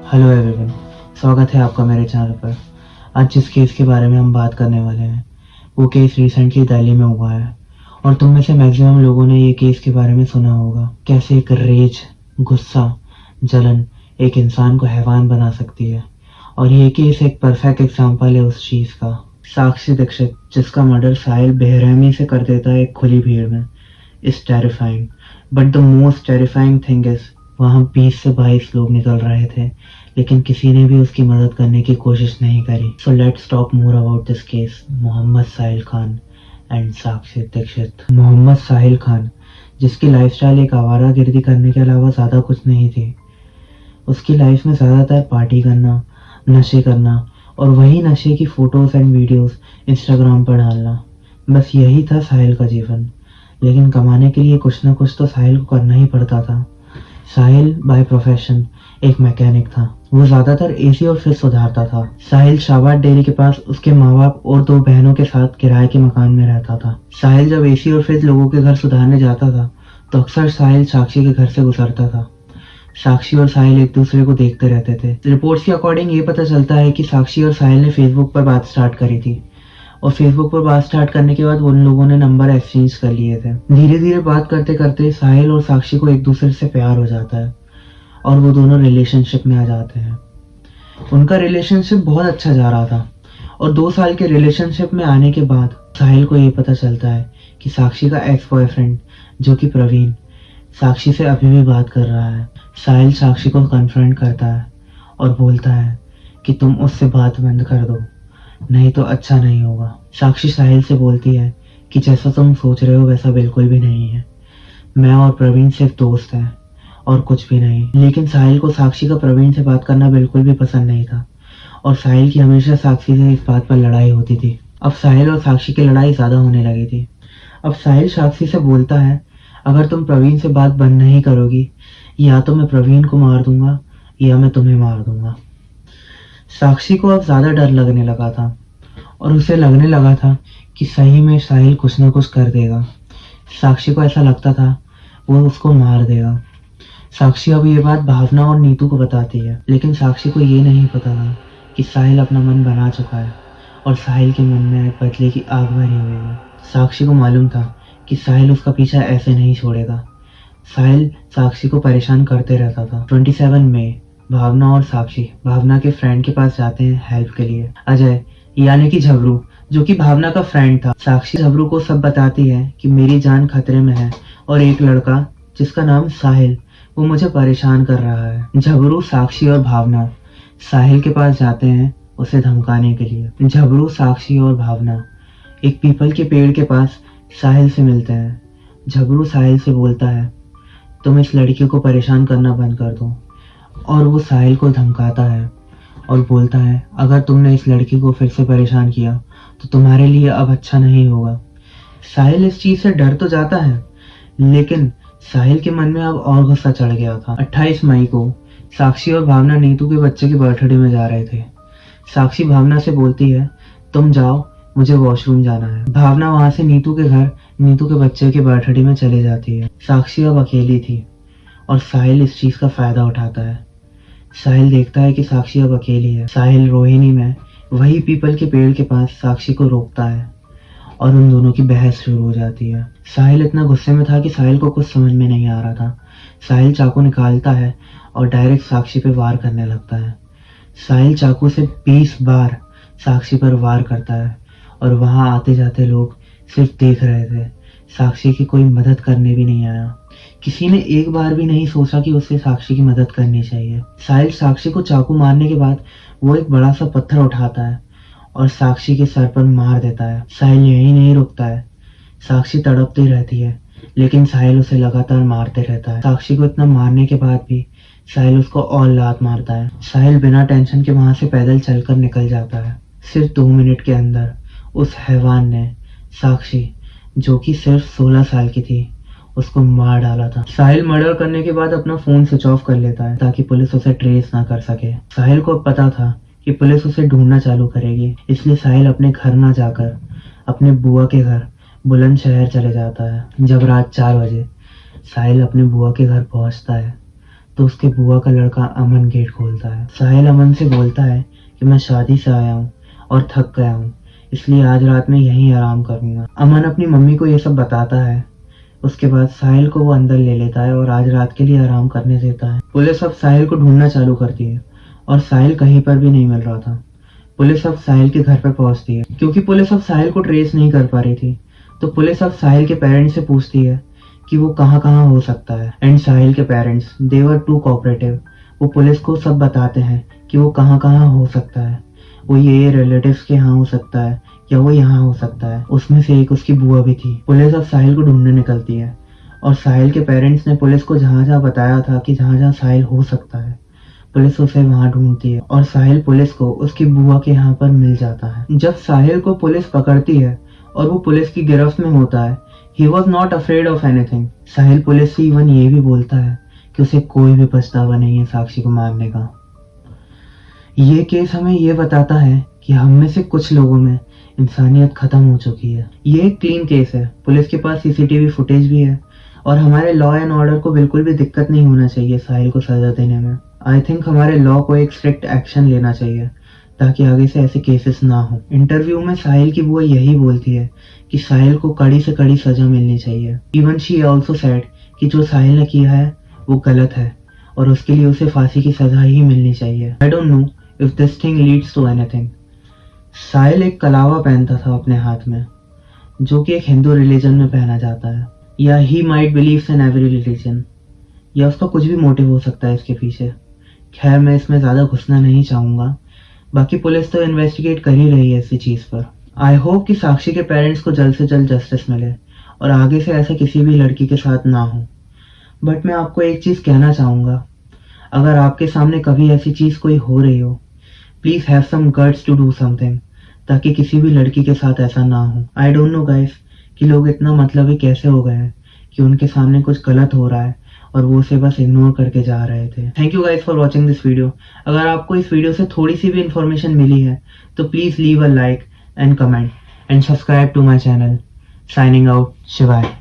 Hello everyone, स्वागत है आपका मेरे चैनल पर। आज जिस केस के बारे में हम बात करने वाले हैं वो केस रिसेंटली दिल्ली में हुआ है और तुम में से मैक्सिमम लोगों ने ये केस के बारे में सुना होगा। कैसे एक रेज, गुस्सा, जलन एक इंसान को हैवान बना सकती है। और ये केस एक परफेक्ट एग्जाम्पल है उस चीज़ का। साक्षी दीक्षित, जिसका मर्डर साहिल बेरहमी से कर देता है एक खुली भीड़ में, is terrifying. But the most terrifying thing is वहाँ 20 से 22 लोग निकल रहे थे, लेकिन किसी ने भी उसकी मदद करने की कोशिश नहीं करी। So let's talk more about this case, Mohammad Sahil Khan and Sakshi Dixit. Mohammad Sahil Khan, जिसकी लाइफस्टाइल एक आवारागर्दी करने के अलावा ज़्यादा कुछ नहीं थी। उसकी लाइफ में ज़्यादातर पार्टी करना, नशे करना और वही नशे की फ़ोटोज़ एंड वीडियोज़ इंस्टाग्राम पर डालना, बस यही था साहिल का जीवन। लेकिन कमाने के लिए कुछ ना कुछ तो साहिल को करना ही पड़ता था। साहिल बाय प्रोफेशन एक मैकेनिक था। वो ज़्यादातर एसी और फ्रिज सुधारता था। साहिल शाहबाद डेयरी के पास उसके माँ बाप और 2 बहनों के साथ किराए के मकान में रहता था। साहिल जब एसी और फ्रिज लोगों के घर सुधारने जाता था तो अक्सर साहिल साक्षी के घर से गुजरता था। साक्षी और साहिल एक दूसरे को देखते रहते थे। रिपोर्ट्स के अकॉर्डिंग ये पता चलता है कि साक्षी और साहिल ने फेसबुक पर बात स्टार्ट करी थी और फेसबुक पर बात स्टार्ट करने के बाद उन लोगों ने नंबर एक्सचेंज कर लिए थे। धीरे धीरे बात करते करते साहिल और साक्षी को एक दूसरे से प्यार हो जाता है और वो दोनों रिलेशनशिप में आ जाते हैं। उनका रिलेशनशिप बहुत अच्छा जा रहा था और 2 साल के रिलेशनशिप में आने के बाद साहिल को ये पता चलता है कि साक्षी का एक्स बॉयफ्रेंड, जो कि प्रवीण, साक्षी से अभी भी बात कर रहा है। साहिल साक्षी को कन्फ्रंट करता है और बोलता है कि तुम उससे बात बंद कर दो, नहीं तो अच्छा नहीं होगा। साक्षी साहिल से बोलती है कि जैसा तुम सोच रहे हो वैसा बिल्कुल भी नहीं है, मैं और प्रवीण सिर्फ दोस्त हैं और कुछ भी नहीं। लेकिन साहिल को साक्षी का प्रवीण से बात करना बिल्कुल भी पसंद नहीं था और साहिल की हमेशा साक्षी से इस बात पर लड़ाई होती थी। अब साहिल और साक्षी की लड़ाई ज़्यादा होने लगी थी। अब साहिल साक्षी से बोलता है, अगर तुम प्रवीण से बात बंद नहीं करोगी या तो मैं प्रवीण को मार दूंगा या मैं तुम्हें मार दूंगा। साक्षी को अब ज़्यादा डर लगने लगा था और उसे लगने लगा था कि सही में साहिल कुछ ना कुछ कर देगा। साक्षी को ऐसा लगता था वो उसको मार देगा। साक्षी अब ये बात भावना और नीतू को बताती है, लेकिन साक्षी को ये नहीं पता था कि साहिल अपना मन बना चुका है और साहिल के मन में एक बदले की आग भरी हुई है। साक्षी को मालूम था कि साहिल उसका पीछा ऐसे नहीं छोड़ेगा। साहिल साक्षी को परेशान करते रहता था। 27 मई, भावना और साक्षी भावना के फ्रेंड के पास जाते हैं हेल्प के लिए। अजय, यानी कि झबरू, जो कि भावना का फ्रेंड था। साक्षी झबरू को सब बताती है कि मेरी जान खतरे में है और एक लड़का जिसका नाम साहिल, वो मुझे परेशान कर रहा है। झबरू, साक्षी और भावना साहिल के पास जाते हैं उसे धमकाने के लिए। झबरू, साक्षी और भावना एक पीपल के पेड़ के पास साहिल से मिलते हैं। झबरू साहिल से बोलता है, तुम इस लड़की को परेशान करना बंद कर दो, और वो साहिल को धमकाता है और बोलता है, अगर तुमने इस लड़की को फिर से परेशान किया तो तुम्हारे लिए अब अच्छा नहीं होगा। साहिल इस चीज़ से डर तो जाता है, लेकिन साहिल के मन में अब और गुस्सा चढ़ गया था। 28 मई को साक्षी और भावना नीतू के बच्चे के बर्थडे में जा रहे थे। साक्षी भावना से बोलती है, तुम जाओ, मुझे वॉशरूम जाना है। भावना वहां से नीतू के घर नीतू के बच्चे के बर्थडे में चले जाती है। साक्षी अब अकेली थी और साहिल इस चीज का फायदा उठाता है। साहिल देखता है कि साक्षी अब अकेली है। साहिल रोहिणी में वही पीपल के पेड़ के पास साक्षी को रोकता है और उन दोनों की बहस शुरू हो जाती है। साहिल इतना गुस्से में था कि साहिल को कुछ समझ में नहीं आ रहा था। साहिल चाकू निकालता है और डायरेक्ट साक्षी पे वार करने लगता है। साहिल चाकू से 20 बार साक्षी पर वार करता है और वहां आते जाते लोग सिर्फ देख रहे थे। साक्षी की कोई मदद करने भी नहीं आया। किसी ने एक बार भी नहीं सोचा कि उसे साक्षी की मदद करनी चाहिए। साहिल साक्षी को चाकू मारने के बाद वो एक बड़ा सा पत्थर उठाता है और साक्षी के सर पर मार देता है। साहिल यही नहीं रुकता है। साक्षी तड़पती रहती है, लेकिन साहिल उसे लगातार मारते रहता है। साक्षी को इतना मारने के बाद भी साहिल उसको और लात मारता है। साहिल बिना टेंशन के वहां से पैदल चलकर निकल जाता है। सिर्फ 2 मिनट के अंदर उस हैवान ने साक्षी, जो कि सिर्फ 16 साल की थी, उसको मार डाला था। साहिल मर्डर करने के बाद अपना फोन स्विच ऑफ कर लेता है ताकि पुलिस उसे ट्रेस ना कर सके। साहिल को अब पता था कि पुलिस उसे ढूंढना चालू करेगी, इसलिए साहिल अपने घर ना जाकर अपने बुआ के घर बुलंदशहर चले जाता है। जब रात 4 बजे साहिल अपने बुआ के घर पहुंचता है तो उसके बुआ का लड़का अमन गेट खोलता है। साहिल अमन से बोलता है कि मैं शादी से आया हूँ और थक गया हूँ, इसलिए आज रात में यहीं आराम करूंगा। अमन अपनी मम्मी को ये सब बताता है। उसके बाद साहिल को वो अंदर ले लेता है और आज रात के लिए आराम करने देता है। पुलिस अब साहिल को ढूंढना चालू करती है और साहिल कहीं पर भी नहीं मिल रहा था। पुलिस अब साहिल के घर पर पहुंचती है। क्योंकि पुलिस अब साहिल को ट्रेस नहीं कर पा रही थी, तो पुलिस अब साहिल के पेरेंट्स से पूछती है कि वो कहाँ कहाँ हो सकता है। एंड साहिल के parents they were too cooperative. वो पुलिस को सब बताते हैं कि वो कहाँ कहाँ हो सकता है। वो ये रिलेटिव्स के यहाँ हो सकता है या वो यहाँ हो सकता है। उसमें से एक उसकी बुआ भी थी। पुलिस अब साहिल को ढूंढने निकलती है और साहिल के पेरेंट्स ने पुलिस को जहाँ जहाँ बताया था कि जहाँ जहाँ साहिल हो सकता है, पुलिस उसे वहां ढूंढती है और साहिल पुलिस को उसकी बुआ के यहाँ पर मिल जाता है। जब साहिल को पुलिस पकड़ती है और वो पुलिस की गिरफ्त में होता है, he was not afraid of anything. Sahil police से इवन ये भी बोलता है कि उसे कोई भी पछतावा नहीं है साक्षी को मारने का। ये केस हमें ये बताता है कि हम में से कुछ लोगों में इंसानियत खत्म हो चुकी है। ये एक क्लीन केस है, पुलिस के पास सीसीटीवी फुटेज भी है और हमारे लॉ एंड ऑर्डर को बिल्कुल भी दिक्कत नहीं होना चाहिए साहिल को सजा देने में। आई थिंक हमारे लॉ को एक स्ट्रिक्ट एक्शन लेना चाहिए ताकि आगे से ऐसे केसेस ना हो। इंटरव्यू में साहिल की बुआ यही बोलती है कि साहिल को कड़ी से कड़ी सजा मिलनी चाहिए। इवन शी ऑल्सो सेड कि जो साहिल ने किया है वो गलत है और उसके लिए उसे फांसी की सजा ही मिलनी चाहिए। I don't know if this thing leads to anything. Sahil एक कलावा पहनता था अपने हाथ में, जो कि एक हिंदू रिलीजन में पहना जाता है, या he might believes in every religion, या उसका कुछ भी मोटिव हो सकता है इसके पीछे। खैर मैं इसमें ज़्यादा घुसना नहीं चाहूँगा, बाकी पुलिस तो इन्वेस्टिगेट कर ही रही है इसी चीज़ पर। आई होप कि साक्षी के पेरेंट्स को जल्द से जल्द जस्टिस मिले और आगे से ऐसा किसी भी लड़की के साथ ना हो। बट मैं आपको एक चीज़ कहना चाहूँगा, अगर आपके सामने कभी ऐसी चीज़ कोई हो रही हो, please have some guts to do something, ताकि किसी भी लड़की के साथ ऐसा ना हो। आई डोंट नो गाइस कि लोग इतना मतलबी कैसे हो गए हैं कि उनके सामने कुछ गलत हो रहा है और वो उसे बस इग्नोर करके जा रहे थे। Thank you guys for watching this video. अगर आपको इस वीडियो से थोड़ी सी भी इंफॉर्मेशन मिली है तो please leave a like and comment and subscribe to my channel. Signing out, शिवाय।